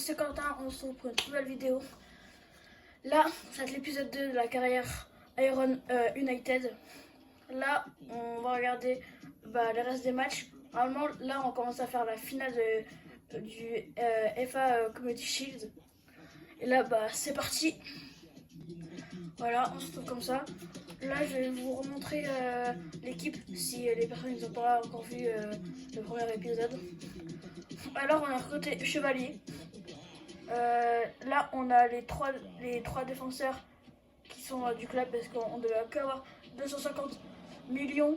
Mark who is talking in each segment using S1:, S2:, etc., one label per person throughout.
S1: c'est Quentin, on se retrouve pour une nouvelle vidéo. Là, ça va être l'épisode 2 de la carrière Iron United. Là, on va regarder les restes des matchs. Normalement, là, on commence à faire la finale du FA Community Shield. Et là, c'est parti. Voilà, on se retrouve comme ça. Là, je vais vous remontrer l'équipe si les personnes n'ont pas encore vu le premier épisode. Alors, on a recruté Chevalier. Là, on a les trois défenseurs qui sont du club parce qu'on devait avoir 250 millions.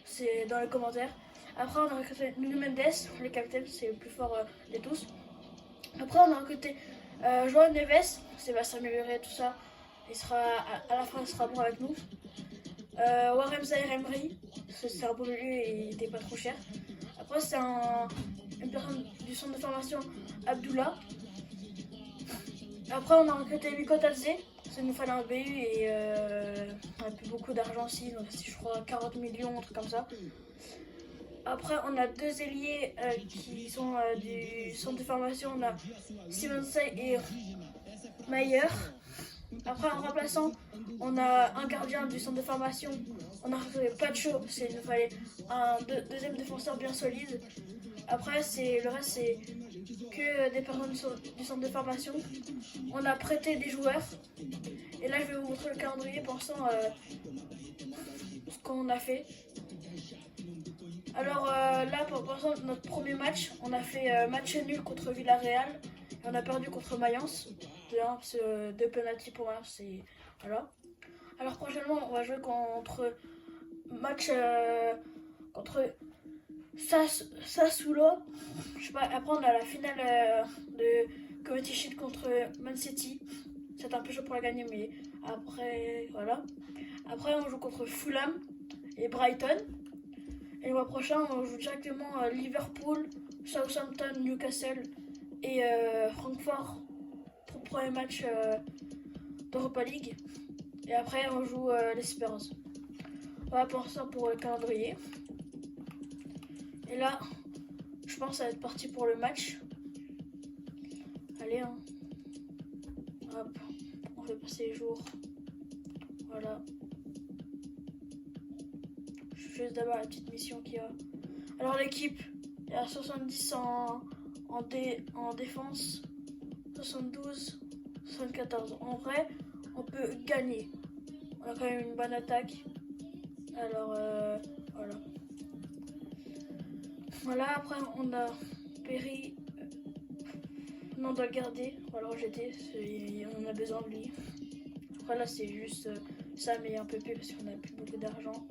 S1: C'est dans les commentaires. Après, on a recruté Nuno Mendes, le capitaine, c'est le plus fort de tous. Après, on a recruté João Neves, c'est va s'améliorer tout ça. Il sera à la fin, il sera bon avec nous. Warren Zaïre-Emery, c'est un beau milieu et il n'était pas trop cher. Après, c'est une personne du centre de formation, Abdullah. Après, on a recruté Miko Tadze, ça nous fallait un BU et on n'a plus beaucoup d'argent ici, donc je crois 40 millions, un truc comme ça. Après, on a deux ailiers qui sont du centre de formation, on a Simonsay et Mayer. Après, en remplaçant, on a un gardien du centre de formation, on a recruté Pacho, il nous fallait un deuxième défenseur bien solide. Après, le reste, c'est que des personnes du centre de formation. On a prêté des joueurs. Et là, je vais vous montrer le calendrier pour l'instant, ce qu'on a fait. Alors là, pour l'instant, notre premier match, on a fait match nul contre Villarreal. Et on a perdu contre Mayence. 2-1, 2 penalty pour Mayence. Voilà. Alors prochainement, on va jouer contre Sassuolo. Je sais pas, après on a la finale de Community Shield contre Man City. C'est un peu chaud pour la gagner, mais après, voilà. Après, on joue contre Fulham et Brighton. Et le mois prochain, on joue directement Liverpool, Southampton, Newcastle et Francfort pour le premier match d'Europa League. Et après, on joue les Spurs. Voilà pour ça pour le calendrier. Et là, je pense que ça va être parti pour le match. Allez, hein. Hop, on fait passer les jours. Voilà. Je fais juste d'abord la petite mission qu'il y a. Alors l'équipe, il y a 70 en défense, 72, 74. En vrai, on peut gagner. On a quand même une bonne attaque. Alors, voilà. Voilà, après on a Perry. Non, on doit le garder. On va le rejeter. On a besoin de lui. Après là, c'est juste ça, mais un peu plus parce qu'on a plus beaucoup d'argent.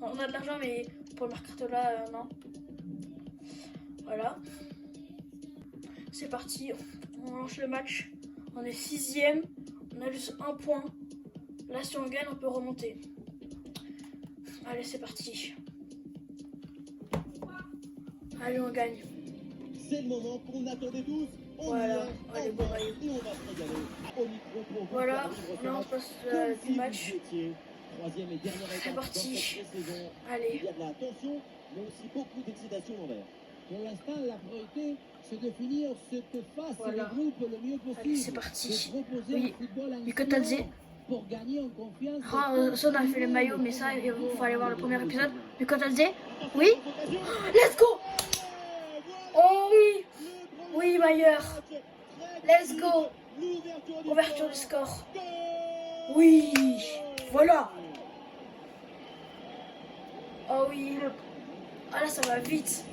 S1: On a de l'argent, mais pour le mercato là, non. Voilà. C'est parti. On lance le match. On est 6ème. On a juste un point. Là, si on gagne, on peut remonter. Allez, c'est parti. Allez, on gagne.
S2: C'est le moment qu'on attendait tous.
S1: Voilà, allez, bon maillot. Voilà, là on passe du match. C'est parti. Allez.
S2: Il y a de la tension, mais aussi beaucoup d'excitation en l'air.
S3: Pour l'instant, la priorité, c'est de finir cette phase
S1: Voilà.
S3: de groupe le mieux possible.
S1: Allez, c'est parti.
S3: De proposer
S1: Oui,
S3: un football en
S1: Miko Tadze.
S3: pour gagner en confiance.
S1: Ça, on a fait les maillots, mais ça, il faut aller voir le premier épisode. Miko Tadze. Oui. Let's go. Oh oui. Oui, Mayer. Let's go. Ouverture du score. Oui. Voilà. Oh oui. Ah là, ça va vite.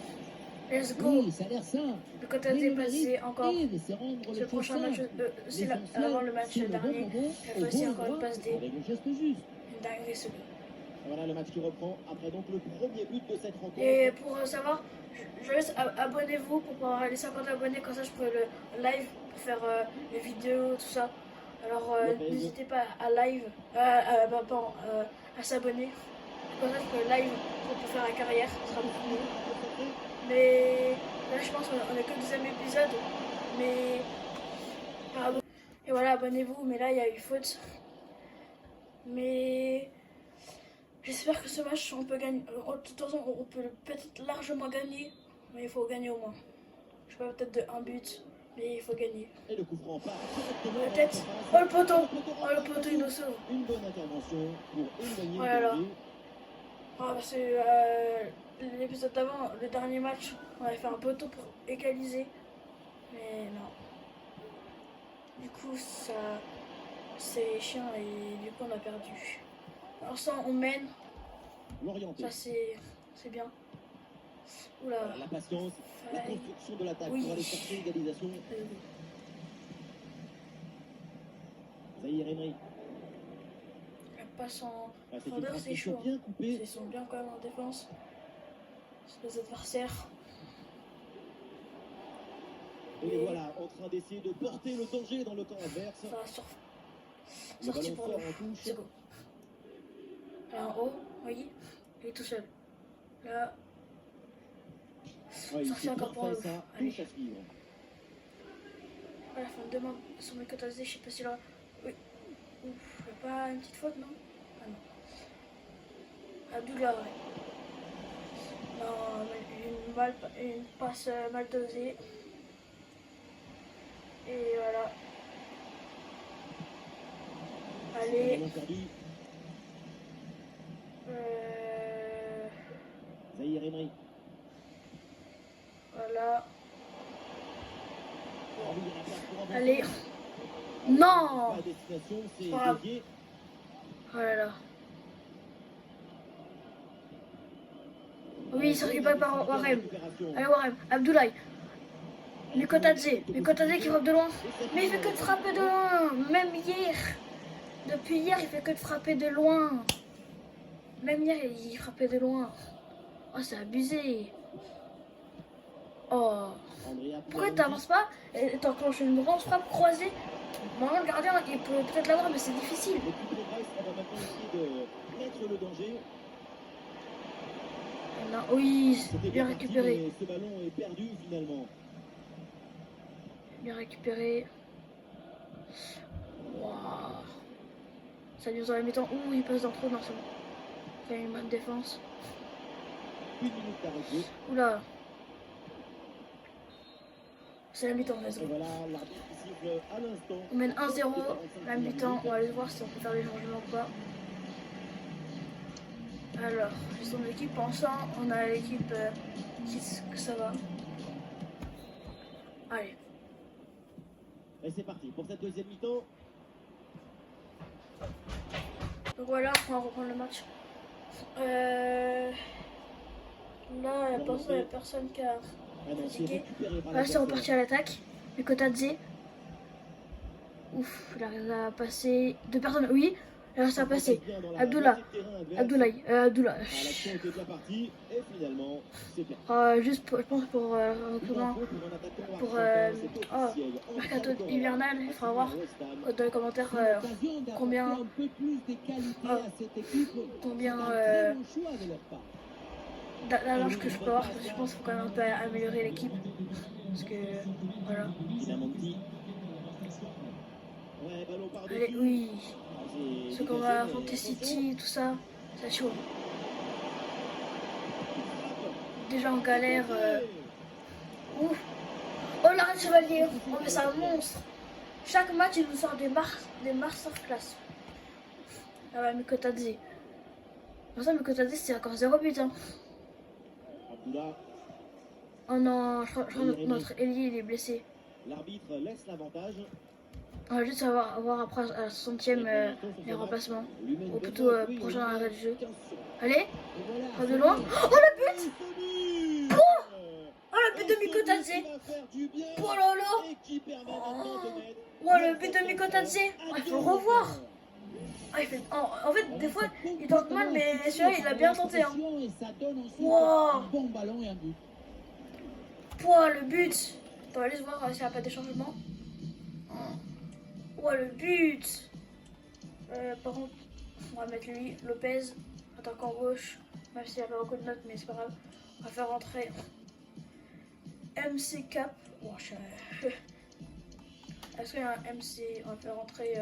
S1: Let's go.
S3: Oui, ça a l'air simple.
S1: Le côté est passé encore. C'est le prochain match. C'est avant le match dernier. Il faut aussi encore une passe D.
S2: Avec le geste juste.
S1: Une dinguerie, ce but.
S2: Voilà le match qui reprend après donc le premier but de cette rencontre.
S1: Et pour savoir, je laisse abonnez-vous pour pouvoir les 50 abonnés, comme ça je pourrai le live pour faire les vidéos, tout ça. Alors n'hésitez pas à live, à s'abonner. Comme ça je pourrai live pour faire la carrière, ce sera beaucoup mieux. Mais là je pense qu'on est que le deuxième épisode. Mais et voilà, abonnez-vous, mais là il y a eu faute. Mais j'espère que ce match, on peut gagner. De toute façon, on peut peut-être largement gagner, mais il faut gagner au moins. Je sais pas, peut-être de un but, Mais il faut gagner.
S2: Et le coup franc part directement
S1: La
S2: dans
S1: tête.
S2: surface.
S1: Oh le poteau.
S2: Le
S1: Oh le poteau, il nous sauve.
S2: Une bonne intervention pour éloigner
S1: Oh là là.
S2: le danger.
S1: Ah, parce que l'épisode d'avant, le dernier match, on avait fait un poteau pour égaliser. Mais non. Du coup, ça, c'est chiant et du coup, on a perdu. Alors ça, on mène.
S2: L'orienté.
S1: Ça, c'est bien. Oula.
S2: La patience, la
S1: Ouais.
S2: construction de l'attaque
S1: Oui.
S2: pour aller chercher l'égalisation.
S1: Euh,
S2: Zahir Emery.
S1: La passe en
S2: Ah, c'est une
S1: profondeur,
S2: passe
S1: c'est
S2: qui
S1: chaud.
S2: sont bien coupées.
S1: Ils sont bien quand même en défense. C'est les adversaires.
S2: Et les voilà en train d'essayer de porter le danger dans le camp adverse.
S1: Ça va
S2: Le
S1: sorti
S2: ballon
S1: pour
S2: sort
S1: nous.
S2: en touche.
S1: C'est bon. Là en haut, oui, il est tout seul. Là,
S2: Ouais, il
S1: sorti
S2: s'est
S1: encore pour
S2: parfait,
S1: nous.
S2: ça.
S1: Allez.
S2: Touche à suivre.
S1: à la fin de demande sur mes cotes AZ, je sais pas si là. Oui. Ouf, y a pas une petite faute, non? Ah non. Abdullah, ouais. Non, mais une passe mal dosée. Et voilà. Allez.
S2: Ballon perdu. Zahir Emery.
S1: Voilà.
S2: Oh, oui, il y a la place pour avancer.
S1: Allez.
S2: Ah,
S1: Non.
S2: pas à destination, c'est
S1: Voilà.
S2: dévié.
S1: Oh là là. Oui, ça récupère par Warem. Allez Warem, Abdoulaye. Mikotadze qui frappe de loin. Mais il fait que de frapper de loin. Même hier. Depuis hier, il fait que de frapper de loin. Même hier, il frappait de loin. Oh, c'est abusé. Oh. Pourquoi t'avances pas et t'enclenches une grande frappe croisée? Normalement, le gardien, il peut peut-être l'avoir, mais c'est difficile.
S2: L'équipe de Brest, on va maintenant essayer de mettre le danger.
S1: Non, oui,
S2: C'était
S1: bien
S2: parti,
S1: récupéré.
S2: mais ce ballon est perdu finalement.
S1: Bien récupéré. Waouh. Ça nous aurait mis temps. Ouh, il passe dans trop, non, c'est bon. Fait une bonne défense.
S2: Une minute d'arrêt de jeu.
S1: Oula. C'est la mi-temps, let's
S2: Et
S1: go.
S2: voilà, l'arbitre qui siffle à l'instant.
S1: On mène 1-0, la mi-temps. On va aller voir si on peut faire des changements ou pas. Alors, gestion de l'équipe, pensant, on a l'équipe que ça va. Allez.
S2: Et c'est parti pour cette deuxième mi-temps.
S1: Donc voilà, on va reprendre le match. Là, il n'y a personne qui a
S2: Ah non, c'est
S1: fatigué.
S2: récupéré par
S1: Là, c'est
S2: l'adversaire.
S1: reparti à l'attaque. Mikotadze. Ouf, il arrive à passer. Deux personnes, oui. Là, ça a passé.
S2: Bien dans la
S1: Abdullah.
S2: moitié de terrain adverse.
S1: Abdoulaye.
S2: Ah, l'action était déjà partie et finalement, c'est perdu.
S1: Juste, je pense, pour comment. Pour, mercato hivernal, il faudra voir dans les commentaires combien d'âge que je peux avoir, parce que je pense qu'il faut quand même un peu améliorer l'équipe. Parce que, voilà.
S2: Ouais, ballon par-dessus.
S1: Allez, oui.
S2: Ah, c'est
S1: Ce qu'on
S2: dégagé,
S1: va
S2: mais
S1: affronter
S2: attention.
S1: City, tout ça, c'est chaud. Déjà en galère. Ouf. Oh, l'arrêt chevalier. Oh, mais c'est un monstre. Chaque match, il nous sort des masterclass. Ah ouais, Mikotadze. Pour ça, Mikotadze, c'est encore 0 but. Hein.
S2: Abdullah,
S1: Oh non, je crois que notre ailier, il est blessé.
S2: l'arbitre laisse l'avantage.
S1: On va juste avoir après à la 60e les remplacements. Ou plutôt prochain arrêt de jeu. Allez, pas de loin. Oh le but! Oh le but de Mikotadze! Oh là là! Oh le but de Mikotadze! Oh, il faut le revoir! Ah, en fait, des fois, il tente mal, mais celui-là, il a bien tenté. Hein. Wow.
S3: Bon ballon et un but.
S1: Pouah, le but! On va juste voir s'il n'y a pas des changements. Oh, le but! Par contre, on va mettre lui, Lopez, attaquant gauche, même s'il n'y a pas beaucoup de notes, mais c'est pas grave. On va faire rentrer MC Cap. Oh, est-ce qu'il y a un MC? On va faire rentrer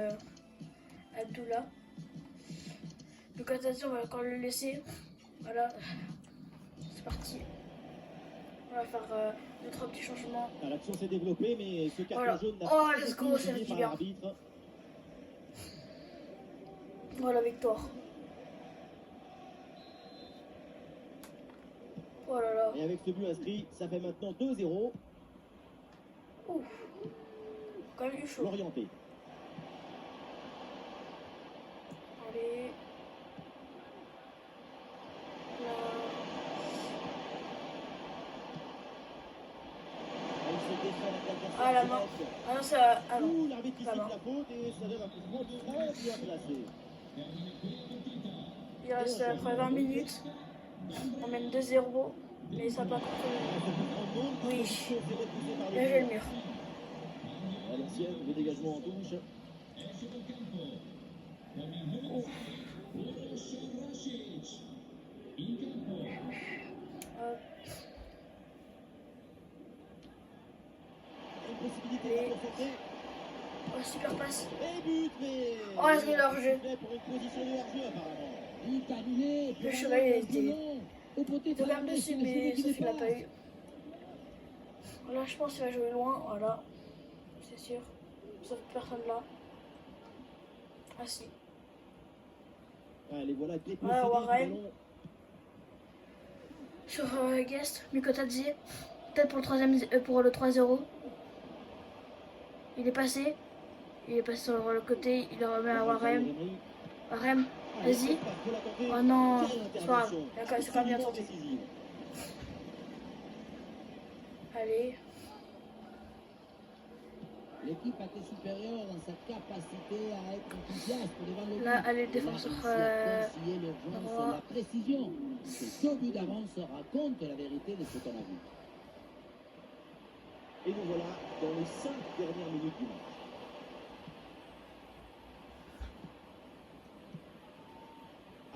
S1: Abdullah. Donc attention, on va encore le laisser. Voilà. C'est parti. On va faire deux, trois petits changements.
S2: Ah, l'action s'est développée, mais ce carton
S1: Voilà.
S2: jaune n'a
S1: Oh,
S2: pas
S1: let's
S2: été
S1: go, ça
S2: décidé
S1: fait du
S2: par
S1: bien.
S2: l'arbitre.
S1: Voilà, victoire. Oh là là.
S2: Et avec ce but inscrit, ça fait maintenant 2-0.
S1: Ouf. Quand même eu chaud.
S2: L'orienté.
S1: Allez. Là.
S2: Il se défend avec l'adversaire
S1: Ah, la main.
S2: direct.
S1: Ah non, ça. Ah non.
S2: Ouh, l'arbitre qui
S1: La
S2: siffle
S1: main.
S2: la faute et ça donne un coup de poing très bien placé.
S1: Il reste après 20 minutes. On mène 2-0. Mais ça va pas contre. Oui. Là, j'ai le mur.
S2: À l'ancienne, le dégagement en touche.
S1: Ouf. Hop.
S2: Une possibilité pour centrer.
S1: Oh, super passe.
S2: Et but, mais.
S1: Oh, là, c'est hors-jeu.
S2: Pour une position de hors-jeu, apparemment.
S3: But annulé.
S1: Le chevalier a été.
S3: Au poteau
S1: Il regarde dessus, mais
S3: qui
S1: sauf qu'il l'a
S3: dépasse.
S1: pas eu. Là, je pense qu'il va jouer loin. Voilà. C'est sûr. Sauf personne là. Ah si.
S2: Allez, voilà, dépossédé
S1: Ouais,
S2: du
S1: Warren.
S2: ballon.
S1: Sur Guest, Mikotadze. Peut-être pour le troisième, pour le 3-0. Il est passé. Il est passé sur le côté. Il le remet à Warren. Warren, vas-y. Oh non, c'est pas grave. C'est quand même bien tenté. Allez.
S3: L'équipe a été supérieure dans sa capacité à être enthousiaste devant le but.
S1: Là, allez, défenseur
S3: l'urgence
S1: droit.
S3: et la précision. Ces 2 buts d'avance racontent la vérité de ce qu'on a vu.
S2: Et nous voilà dans les 5 dernières minutes du match.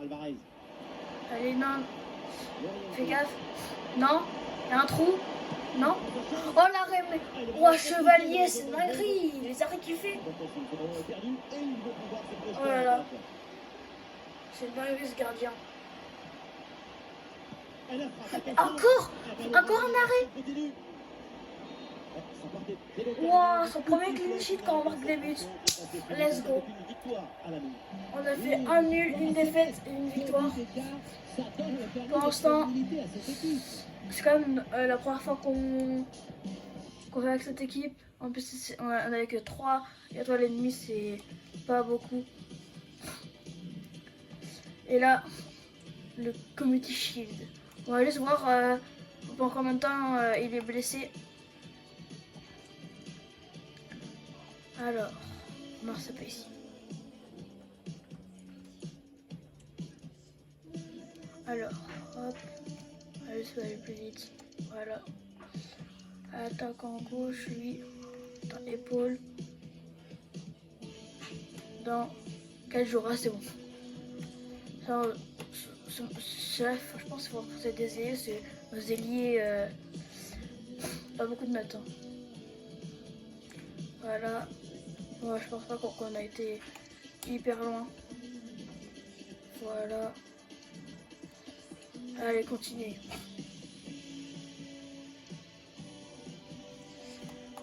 S2: Alvarez.
S1: Allez, non.
S2: L'orienté.
S1: Fais gaffe. Non. Il y a un trou. Non. Oh l'arrêt, mais. Oh chevalier, c'est dinguerie. Les arrêts qu'il fait.
S2: Ce ballon est perdu et il va pouvoir se projeter
S1: Oh là
S2: à
S1: là.
S2: l'attaque.
S1: C'est dingue ce gardien.
S2: Et la frappe.
S1: Encore un arrêt.
S2: Continue. Ça partait dès le
S1: Wow, son premier clean sheet quand on marque des buts. Let's go.
S2: Une victoire à la mi.
S1: On a fait un nul, une défaite et une victoire.
S3: Ça donne le permis
S1: Pour
S3: de
S1: l'instant,
S3: crédibilité à cette équipe.
S1: c'est quand même la première fois qu'on fait avec cette équipe. En plus, on avait que 3 étoiles et demie, c'est pas beaucoup. Et là, le Community Shield. On va juste voir pendant combien de temps il est blessé. Alors, non, c'est pas ici. Alors, hop. Allez, ça va aller plus vite. Voilà. Attaquant gauche, lui. Dans épaule. Dans 4 jours. Ah, c'est bon. Ça, je pense qu'il faut c'est des ailiers. C'est nos ailiers. Pas beaucoup de notes. Hein. Voilà. Ouais, je pense pas qu'on a été hyper loin. Voilà. Allez, continuez.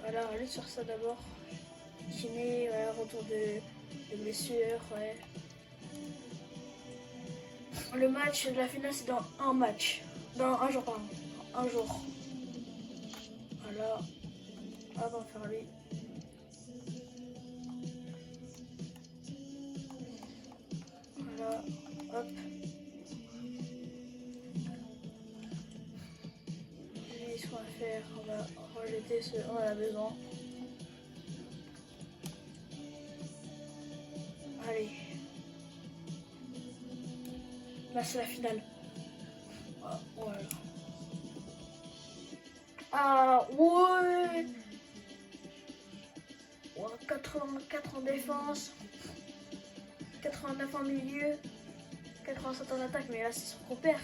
S1: Voilà, allez sur ça d'abord. Kiné, voilà, retour de blessure, ouais. Le match de la finale, c'est dans un match. Dans un jour, pardon. Un jour. Voilà. Ah, on va faire lui. Voilà. Hop. Ce qu'on va faire, on va rejeter ce dont on a besoin. Allez. Là, c'est la finale. Ah, voilà. Ah, ouais. Ouais, 84 en défense. 89 en milieu. 87 en attaque, mais là, c'est son repère.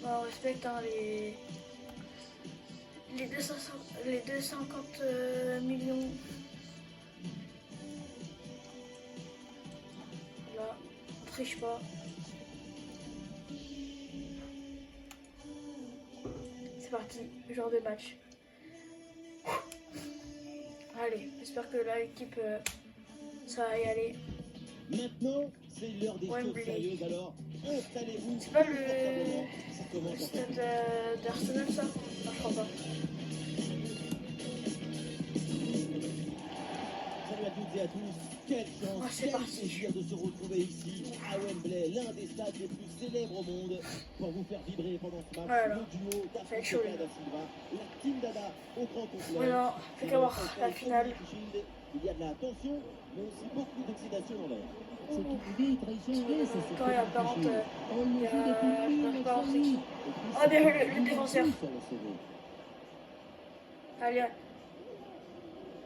S1: Bah, on respecte hein, les 250 millions. Là, on triche pas. parti, genre de match. Allez, j'espère que là, l'équipe, ça va y aller.
S2: Maintenant, c'est l'heure des choses
S1: Wembley.
S2: sérieuses, alors installez-vous.
S1: C'est pas
S2: confortablement. Ça
S1: le
S2: commence en fait.
S1: stade d'Arsenal, ça? Non, je crois pas.
S2: Salut à toutes et à tous. Quelle chance,
S1: Ah, c'est
S2: quel
S1: parti.
S2: plaisir de se retrouver ici à Wembley, l'un des stades les plus célèbres au monde, pour vous faire vibrer pendant ce match.
S1: Voilà.
S2: Le duo
S1: Ça va être chaud,
S2: d'Africa da Silva, la Team Dada au grand complet.
S1: Voilà, fait qu'à voir la finale.
S2: Il y a de la tension, mais aussi beaucoup d'excitation dans l'air.
S3: C'est une idée traditionnelle, ça se
S1: Quand il y a
S3: fait
S1: Parente,
S3: afficher. On le
S1: il y a-
S3: joue depuis
S1: je sais pas, c'est qui.
S3: 1908.
S1: Ah, bien joué, le défenseur.
S3: Sur le CV.
S1: Allez,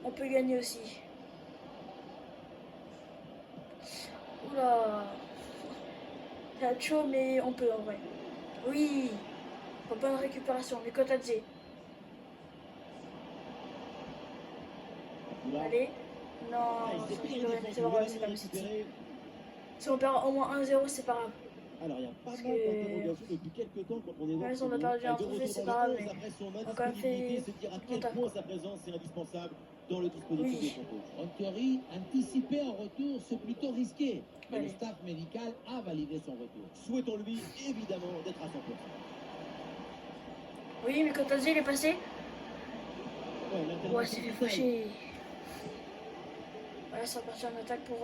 S1: on peut gagner aussi. Oula. C'est chaud, mais on peut en vrai. Oui. Bonne récupération, mais Kotadze.
S2: Là,
S1: Allez. Non,
S2: il s'est
S1: c'est
S2: pris
S1: pas
S2: une
S1: grave,
S2: défense
S1: c'est pas grave,
S2: nouvelle,
S1: c'est comme
S2: il a
S1: City.
S2: récupéré.
S1: Si on perd au moins 1-0, c'est pas grave.
S2: Alors, il y a pas
S1: Parce
S2: mal
S1: que-
S2: d'interrogations depuis quelques temps quand on est
S1: Même si on a perdu un trophée, c'est pas grave, mais
S2: après son
S1: on a quand même
S2: indisponibilité,
S1: fait
S2: se dire à quel
S1: contact,
S2: point
S1: quoi.
S2: sa présence est indispensable dans le dispositif
S1: Oui.
S2: de son coach.
S3: En théorie, anticiper un retour, c'est plutôt risqué. Mais le
S1: Allez.
S3: staff médical a validé son retour.
S2: Souhaitons-lui évidemment d'être à 100%.
S1: Oui, mais Kotadze, il est passé.
S2: Ouais, l'intervention
S1: Ouais, c'est fait
S2: vitale.
S1: faucher. Voilà, ça va partir en attaque pour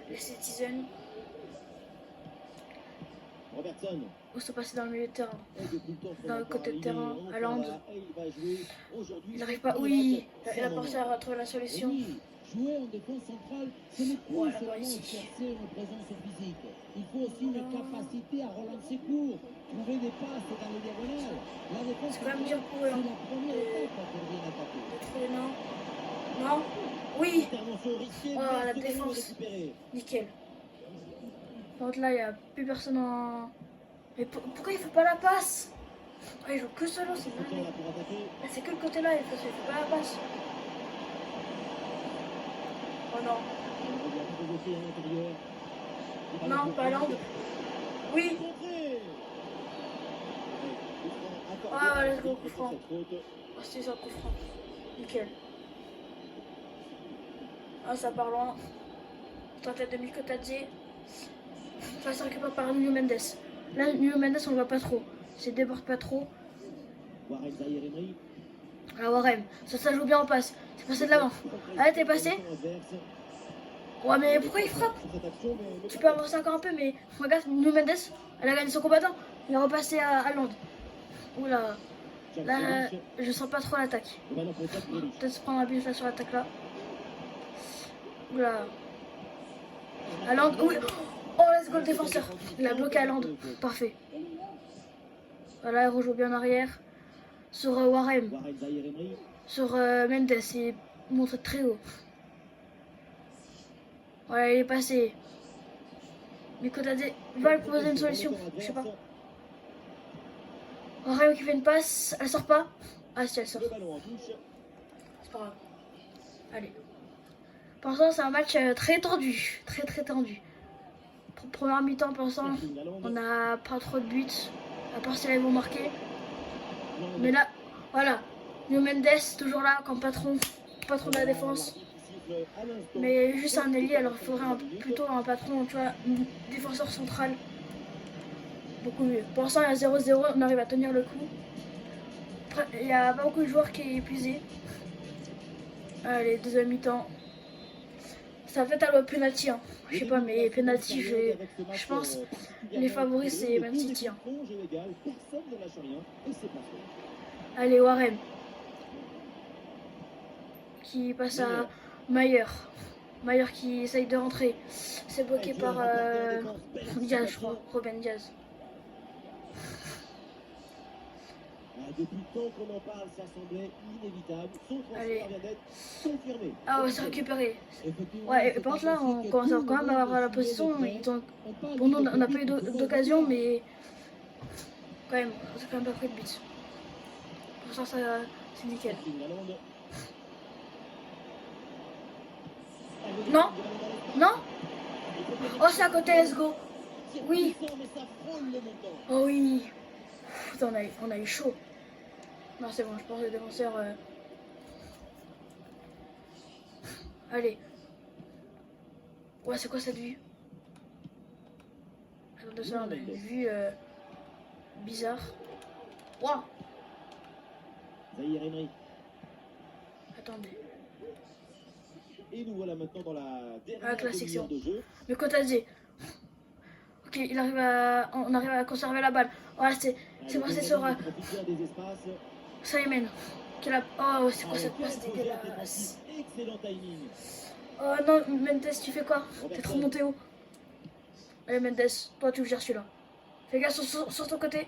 S1: les Citizens.
S2: Robertson.
S1: Où se passer dans le milieu de terrain.
S2: Et depuis le temps qu'on
S1: Dans le
S2: a
S1: côté de
S2: aligné,
S1: terrain,
S2: on
S1: à Land.
S2: va- et il va jouer aujourd'hui.
S1: Il n'arrive pas. Oui, il a pensé à trouver la
S3: Et
S1: solution.
S3: oui, jouer en défense centrale, ce n'est plus
S1: Voilà,
S3: seulement
S1: ici.
S3: chercher une présence physique. Il faut aussi une capacité à relancer court, trouver des passes dans les diagonales. La défense
S1: C'est quand même
S3: centrale,
S1: dur pour eux,
S3: c'est
S1: hein.
S3: la première étape quand on vient attaquer.
S1: De trouver, non. Non. Oui,
S2: Intervention risquée,
S1: Oh,
S2: mais
S1: la
S2: c'est
S1: défense.
S2: récupéré.
S1: nickel. Par contre, là, il n'y a plus personne en. Mais pourquoi il fait pas la passe? Ah, il joue que solo, c'est
S2: Temps
S1: dingue.
S2: là pour attaquer.
S1: Ah, c'est que le côté là, il fait pas la passe. Oh non.
S2: On revient provoquer à l'intérieur. Et ballon
S1: Non,
S2: pour
S1: pas Land. Oui.
S2: Contré. Coup franc accordé
S1: Ah,
S2: à
S1: let's go,
S2: l'arbitre
S1: coup
S2: pour
S1: franc.
S2: cette faute.
S1: Oh, c'était ça, coup franc. Nickel. Ah, ça part loin. Tête de Mikotadze. Ça se récupère par Nuno Mendes. Là, Nuno Mendes, on le voit pas trop. Il déborde pas trop.
S2: Warren Zaïre Emery.
S1: Ah, Warren, ça joue bien en passe. C'est passé de l'avant. Ah, t'es passé. Ouais, mais pourquoi il frappe? Tu peux avancer encore un peu, mais regarde, Nuno Mendes, elle a gagné son combattant. Il est repassé à Land. Oula, là, je sens pas trop l'attaque. Peut-être se prendre un but là sur l'attaque là. Oula. À Land, oui. Oh, let's go le défenseur. Il a bloqué à Land. Parfait. Voilà, il rejoue bien en arrière. Sur Warren.
S2: Warren Zaïre Emery.
S1: Sur Mendes, il montre très haut. Voilà, il est passé. Mikotadze va lui proposer une solution. Je sais pas. Warren qui fait une passe. Elle sort pas. Ah si, elle sort.
S2: Le ballon en touche.
S1: C'est pas grave. Allez. Pour l'instant, c'est un match très tendu. Très tendu. Première mi-temps, pour l'instant, on n'a pas trop de buts. À part si là, ils vont marquer. Mais là, voilà. Nuno Mendes, toujours là, comme patron de la défense. Mais juste un ailier, alors il faudrait plutôt un patron, tu vois, un défenseur central. Beaucoup mieux. Pour l'instant, il y a 0-0, on arrive à tenir le coup. Après, il n'y a pas beaucoup de joueurs qui est épuisé. Allez, deuxième mi-temps. Ça va peut-être aller au penalty, hein. Je sais pas, mais penalty, je pense les favoris, c'est Man City. Hein. Allez, Warren. Qui passe à Mayer. Mayer qui essaye de rentrer. C'est bloqué par Diaz, je crois. Ruben Diaz.
S2: Depuis le temps qu'on en parle, ça semblait inévitable. Son
S1: Allez.
S2: transfert vient d'être confirmé.
S1: Ah ouais, c'est récupéré.
S3: Effectivement,
S1: Ouais, et
S3: c'est
S1: par contre
S3: un
S1: là, on
S3: dossier
S1: commence
S3: que
S1: quand même à avoir la position. Ils ont... Pour nous, on n'a pas eu d'occasion, mais quand même, on s'est quand même pas pris de but. Pour ça, c'est nickel. Non. Non. Oh, c'est à côté, let's go. Oui. Oh oui. Putain, on a eu chaud. Non, c'est bon, je pense que les défenseurs. Allez. Ouais, c'est quoi cette vue? Attendez, ça, on a une vue bizarre. Waouh!
S2: Zahir Emery.
S1: Attendez.
S2: Et nous voilà maintenant dans la dernière
S1: classique,
S2: demi-heure
S1: c'est
S2: de jeu.
S1: Le Kotadze. Ok, on arrive à conserver la balle. Voilà, c'est passé sur
S2: Profite bien des espaces.
S1: Simon. Oh, c'est quoi
S2: Ah,
S1: cette
S2: quel
S1: passe
S2: projet
S1: dégueulasse?
S2: défensif. Excellent timing.
S1: Oh non, Mendes, tu fais quoi? T'es trop monté haut. Allez, Mendes, toi tu le gères celui-là. Fais gaffe sur ton côté.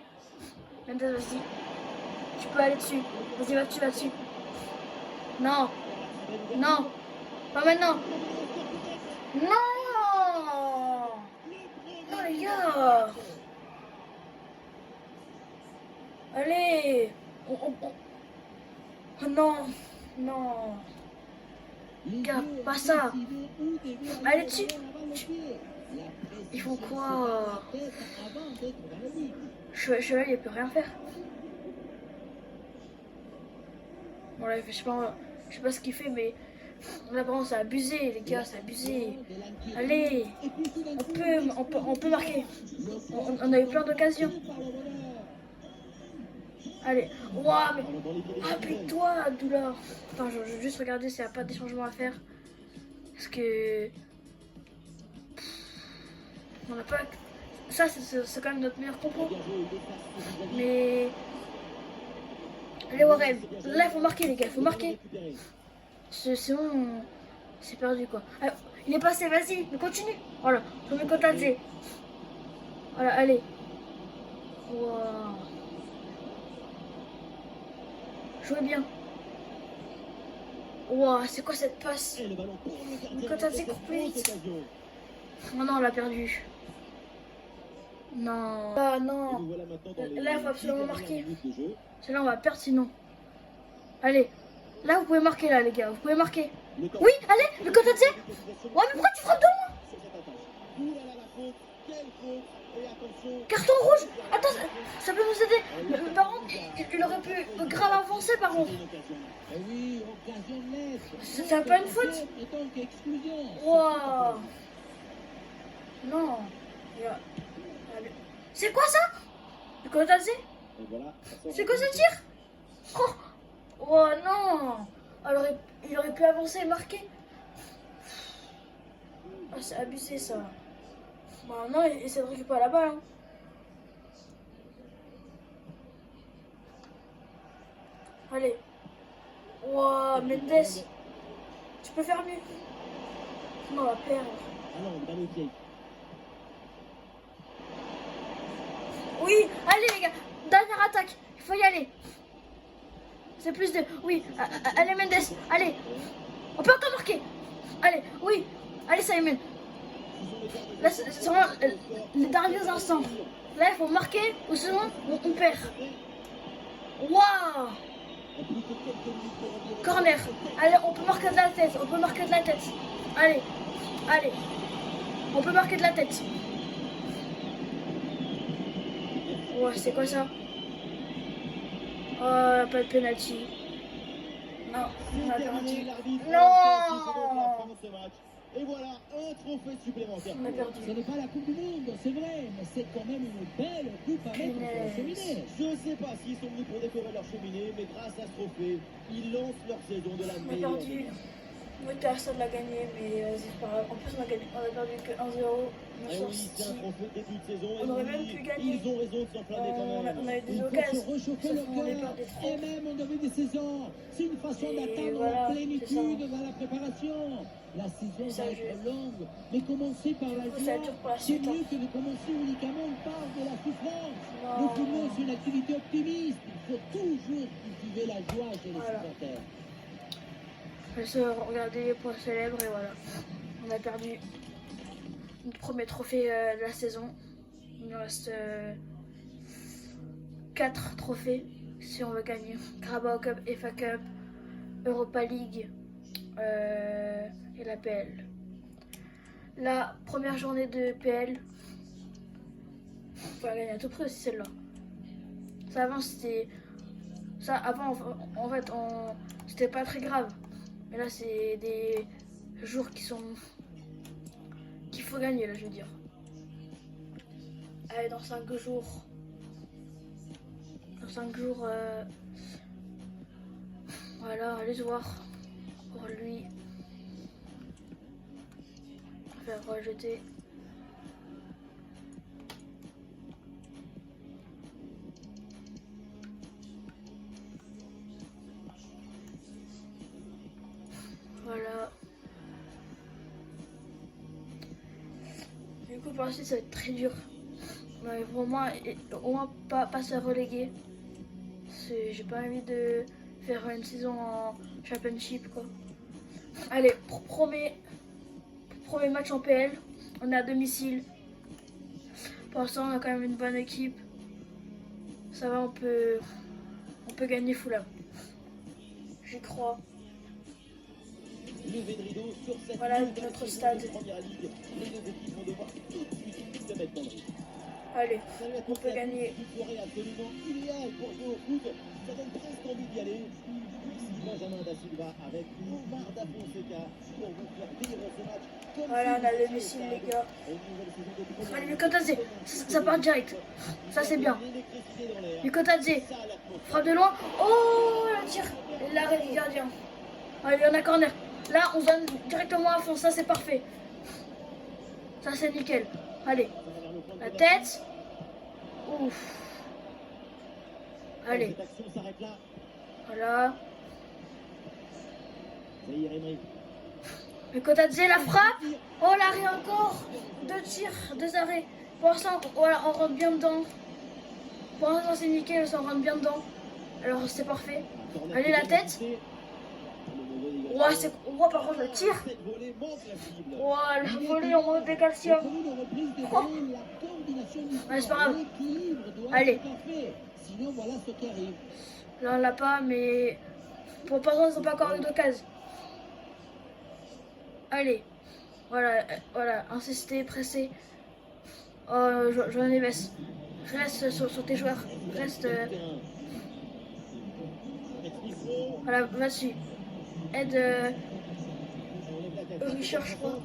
S1: Mendes, vas-y. Tu peux aller dessus. Vas-y, va dessus. Non. Non. Pas maintenant. Non. Non, les gars. Allez. Oh non. Non. Gars, pas ça. Allez dessus. Ils font quoi? Chevalier, il peut rien faire. Bon là, je sais pas ce qu'il fait, mais là vraiment c'est abusé, les gars, c'est abusé. Allez, on peut marquer. On a eu plein d'occasions. Allez, waouh, mais appuie-toi, Abdullah. Attends, je vais juste regarder s'il n'y a pas des changements à faire. Parce que on n'a pas. Ça, c'est quand même notre meilleur compo. Mais allez, Warren, là il faut marquer, les gars, il faut marquer. Sinon, c'est perdu quoi. Alors, il est passé, vas-y, mais continue. Voilà, je mets Kotadze. Voilà, allez. Waouh. Jouez bien. Waouh, c'est quoi cette passe? Kotadze court plus vite. Oh non, on l'a perdu. Non. Ah non. Là, il faut absolument marquer. Celle-là, on va perdre sinon. Allez. Là, vous pouvez marquer, là, les gars. Vous pouvez marquer. Oui, allez, le Kotadze. Ouais, mais pourquoi tu frappes de moi? Carton rouge. Attends, ça peut nous aider. Mais par contre, il aurait pu grave avancer, par contre. C'est un peu une faute. Waouh. Non. C'est quoi ça? Le Kotadze? C'est quoi ce tir? Oh non. Alors il aurait pu avancer et marquer. Ah, c'est abusé ça. Bah non, il essaie de récupérer la balle. Hein. Allez. Wow, Mendes. Tu peux faire mieux. Sinon on va perdre. Oui, allez les gars. Dernière attaque. Il faut y aller. C'est plus de... Oui, allez Mendes, allez. On peut encore marquer. Allez, oui. Allez Simon. Là, c'est vraiment les derniers instants. Là, il faut marquer ou sinon on perd. Waouh. Corner. Allez, on peut marquer de la tête. On peut marquer de la tête. Allez, allez. On peut marquer de la tête. Ouais, c'est quoi ça? Oh, pas de penalty. Non, on a perdu. Non.
S2: Et voilà, un trophée supplémentaire.
S1: On a perdu.
S3: Ce n'est pas la Coupe du Monde, c'est vrai, mais c'est quand même une belle coupe à mettre sur la cheminée.
S2: Je ne sais pas s'ils sont venus pour décorer leur cheminée, mais grâce à ce trophée, ils lancent leur saison de la
S1: On a
S2: meilleure.
S1: perdu. Oui, personne l'a gagné, mais c'est pas grave. En plus, on a perdu que 1-0.
S2: Eh oui, c'est un trophée de début de saison.
S1: On aurait même pu gagner.
S2: Ils ont raison de s'enflammer quand même.
S1: On a eu des
S3: Il faut
S1: occasions.
S3: se réchauffer le
S1: On est
S3: cœur,
S1: perdu trop.
S3: et même en début de saison. C'est une façon
S1: Et
S3: d'atteindre
S1: voilà,
S3: la plénitude
S1: c'est ça.
S3: dans la préparation. La saison
S1: ça,
S3: va être longue, mais commencer par la
S1: Du coup, ça
S3: joie,
S1: dure pour la
S3: c'est
S1: suite,
S3: mieux que de commencer uniquement par de la souffrance.
S1: Non.
S3: Le football, c'est une activité optimiste. Il faut toujours cultiver la joie chez les
S1: Voilà.
S3: supporters.
S1: Je vais regarder les points célèbres et voilà. On a perdu notre premier trophée de la saison. Il nous reste 4 trophées si on veut gagner. Carabao Cup, FA Cup, Europa League et la PL. La première journée de PL, on va gagner à tout prix aussi celle-là. Ça avance, c'était Ça, avant, en fait, c'était pas très grave. Mais là, c'est des jours qu'il faut gagner, là, je veux dire. Allez, dans 5 jours. Dans 5 jours, voilà, allez se voir. Pour lui. Faire rejeter. Voilà. Du coup, pour la suite, ça va être très dur. Mais pour moi, au moins pas se reléguer. J'ai pas envie de faire une saison en championship, quoi. Allez, premier match en PL. On est à domicile. Pour l'instant, on a quand même une bonne équipe. Ça va, on peut gagner Fulham. J'y crois.
S2: Levé de rideau sur cette
S1: Voilà
S2: nouvelle
S1: notre
S2: saison
S1: stade.
S2: de Première Ligue. Les deux équipes vont devoir tout de suite se mettre dans le rythme.
S1: Allez,
S2: Ça va être
S1: on peut gagner.
S2: une soirée absolument idéale pour jouer au foot. Ça donne presque envie d'y aller. Ici Benjamin Da Silva avec Omar Da Fonseca pour vous faire vivre ce match. Comme
S1: Voilà,
S2: si
S1: on a
S2: vous
S1: le
S2: étiez au
S1: missile,
S2: stade.
S1: les gars.
S2: Une nouvelle saison de Première
S1: Allez,
S2: Ligue.
S1: Mikotadze, ça part direct. Ça, c'est bien.
S2: L'électricité dans l'air.
S1: Mikotadze,
S2: Ça, l'atmosphère.
S1: frappe de loin. Oh, le tir. L'arrêt du gardien. Allez, on a corner. Là, on donne directement à fond. Ça, c'est parfait. Ça, c'est nickel. Allez, la tête. Ouf. Allez,
S2: Cette action s'arrête là.
S1: voilà.
S2: Zahir Emery.
S1: Mikotadze, la frappe. Oh, l'arrêt encore. 2 tirs, 2 arrêts. Pour l'instant, voilà, on rentre bien dedans. Pour l'instant, c'est nickel. Ça, on rentre bien dedans. Alors, c'est parfait. Allez, la tête. Ouais, c'est. Ouais, par contre, le tir.
S2: Cette volée manque la cible.
S1: Ouais, la volée en mode de calcium. Oh. Ouais, c'est pas grave. Allez.
S3: Sinon, voilà ce qui arrive.
S1: Là, on l'a pas, mais. Pour pas ils n'ont pas encore eu d'occasion. Allez. Voilà, voilà. Insister, presser. Oh, Joan Neves. Reste sur tes joueurs. Reste. Voilà, va dessus. Aide Richard, je crois.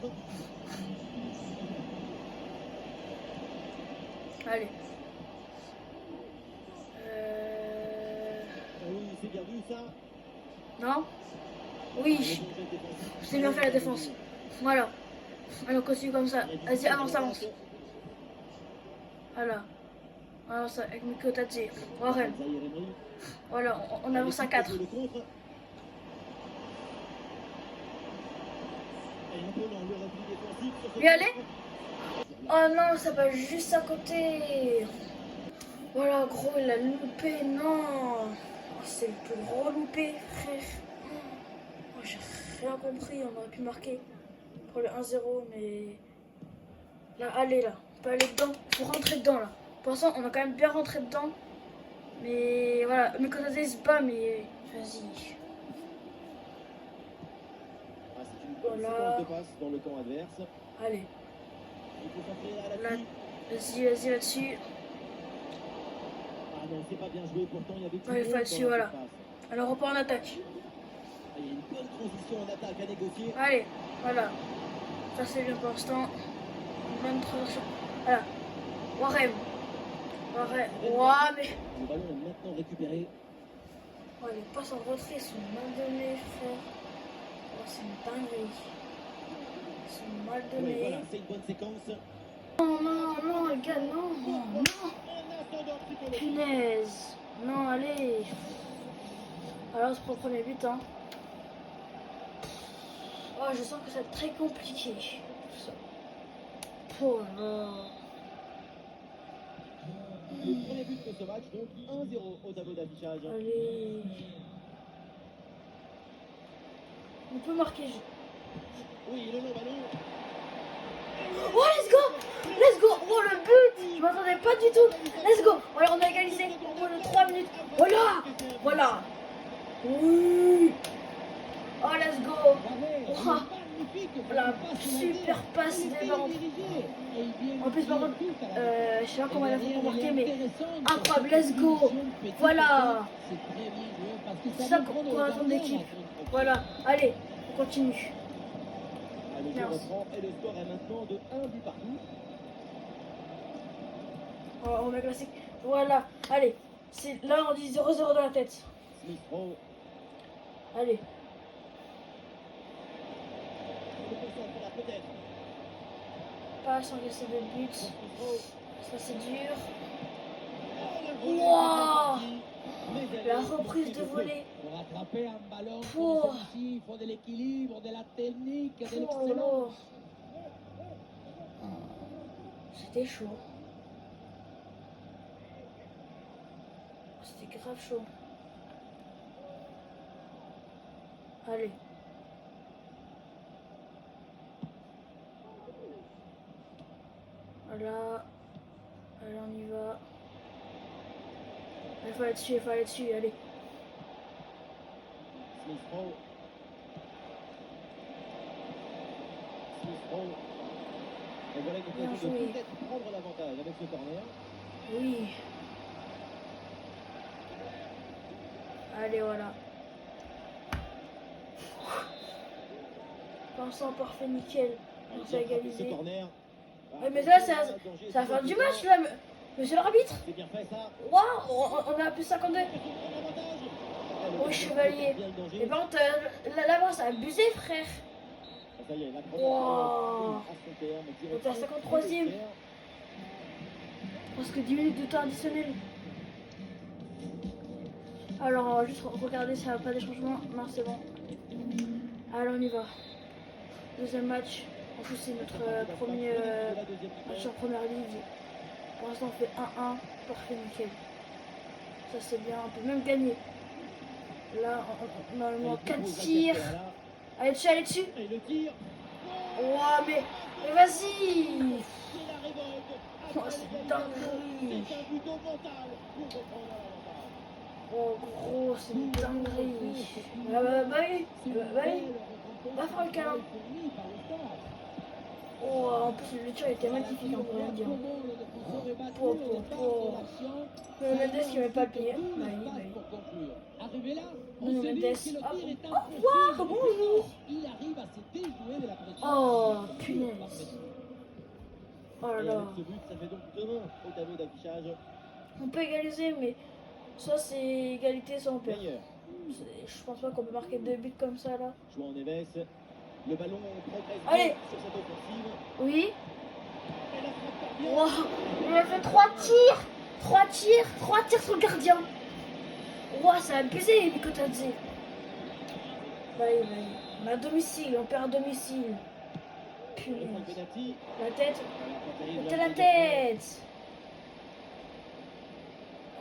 S1: Allez.
S2: Oui, c'est bien vu ça.
S1: Non? Oui. C'est bien fait la défense. Voilà. Alors continue comme ça. Vas-y, avance, avance. Voilà. Avance avec Mikotadze. Warren. Voilà, on avance à 4. Lui aller? Oh non, ça va juste à côté. Voilà, gros, il a loupé. Non. Oh, c'est le plus gros loupé, frère. Oh, j'ai rien compris. On aurait pu marquer pour le 1-0, mais. Là, allez, là. On peut aller dedans. Il faut rentrer dedans, là. Pour l'instant, on a quand même bien rentré dedans. Mais voilà, Mikotadze se bat, mais vas-y.
S2: Voilà. De passe dans le camp adverse.
S1: Allez.
S2: Il faut s'entraîner à la
S1: Là,
S2: suite.
S1: vas-y là-dessus.
S2: Ah non, c'est pas bien joué, pourtant il y avait tout
S1: Ouais, il faut
S2: le
S1: là-dessus,
S2: monde dans la
S1: voilà.
S2: surface.
S1: Alors, on part en attaque.
S2: Ah, il y a une bonne transition en attaque à négocier.
S1: Allez, voilà. Ça, c'est bien pour l'instant. Une bonne transition. Voilà. Warren. Warren. Ouah, mais.
S2: Le ballon est maintenant récupéré.
S1: Oh, les passes en retrait sont mal données, frère. Oh, c'est une dinguerie. Ils sont mal
S2: Ouais,
S1: donnés.
S2: voilà, c'est une bonne séquence.
S1: Non, non, non, les gars, non, non.
S2: Un ascendant psychologique.
S1: Punaise. Non, allez. Alors, c'est pour le premier but, hein. Oh, je sens que ça va être très compliqué. Tout ça. Oh non.
S2: Le premier but de ce match, donc 1-0 au tableau d'affichage.
S1: Allez. On peut marquer.
S2: Oui, le long ballon.
S1: Oh, let's go! Let's go! Oh, le but! Je m'attendais pas du tout. Let's go! Voilà, on a égalisé au bout de 3 minutes. Voilà! Voilà! Oui! Oh, let's go! Oh,
S3: magnifique.
S1: La super passe des ventes. En plus, par contre, je sais pas comment elle a fait pour marquer, mais incroyable, let's go. Voilà. C'est ça qu'on attend d'équipe. Voilà, allez, on continue.
S2: Le jeu
S1: Merci.
S2: reprend et le score est maintenant de 1 but partout.
S1: On met classique. Voilà, allez. Là, on dit 0-0 dans la tête.
S2: Smith Rowe.
S1: Allez.
S2: Le concentre là peut-être.
S1: Pas s'encaisser de but.
S2: Smith Rowe.
S1: Ça, c'est dur.
S2: Oh, la
S1: Wow.
S2: volée, mais elle
S1: La
S2: est
S1: reprise de
S2: sortie jeu.
S1: volée.
S3: Pour attraper un ballon
S1: Oh.
S3: comme celui-ci, il faut de l'équilibre, de la technique, de
S1: Oh,
S3: l'excellence.
S1: c'était chaud. C'était grave chaud. Allez. Voilà. Allez, on y va. Il faut aller dessus, il faut aller dessus, allez.
S2: Smith Rowe. Smith Rowe. Et voilà une
S1: Bien
S2: occasion de
S1: joué.
S2: peut-être prendre l'avantage avec ce corner.
S1: Oui. Allez, voilà. Pensant parfait, nickel. On s'est
S2: Ce
S1: égalisé.
S2: corner.
S1: Ouais, mais là, c'est la fin du match, là. Monsieur l'arbitre.
S2: C'est bien fait ça.
S1: Waouh, on a plus 52. Oh, chevalier. Et par contre, là-bas, ça a abusé, frère.
S2: Ça y est, la
S1: Wow. On est à 53e. Parce que 10 minutes de temps additionnel. Alors, on va juste regarder s'il n'y a pas des changements. Non, c'est bon. Allez, on y va. Deuxième match. En plus, c'est notre premier match en première ligue. Pour l'instant, on fait 1-1. Parfait, nickel. Ça, c'est bien. On peut même gagner. Là, on a normalement 4 tirs. Allez dessus, allez dessus.
S2: Et le tir.
S1: Ouah, mais vas-y.
S2: C'est la révolte.
S1: Oh, c'est dinguerie.
S2: C'est un but au mental pour reprendre l'avantage.
S1: Oh, gros, c'est une dinguerie. Bah oui. Bah oui. Va faire le câlin. Oh, en plus, le tir était magnifique, on peut rien dire. Le Mendes qui ne met pas le pied. Bah oui, bah oui.
S3: Arrivé là,
S1: Nuno
S3: on se dit
S1: Mendes.
S3: que le
S1: Hop.
S3: tir est
S1: Au revoir, bonjour.
S3: Il arrive à se déjouer de la pression.
S1: Oh, punaise. Oh là
S2: Et
S1: là.
S2: avec ce but, ça fait donc 2-1 au tableau d'affichage.
S1: On peut égaliser, mais soit c'est égalité, soit on perd.
S2: Meilleur.
S1: Je pense pas qu'on peut marquer 2 buts comme ça là.
S2: Jouant en Neves. Le ballon progresse
S1: Allez.
S2: bien sur cette offensive.
S1: Oui.
S2: Et la frappe bien.
S1: Wow. Il a fait 3 tirs. 3 tirs sur le gardien. Wow, ça a abusé, Mikotadze. Bah oui, bah oui. On est à domicile, on perd à domicile. Punaise.
S2: Penalty.
S1: La tête.
S2: Terrible.
S1: Mettez la tête.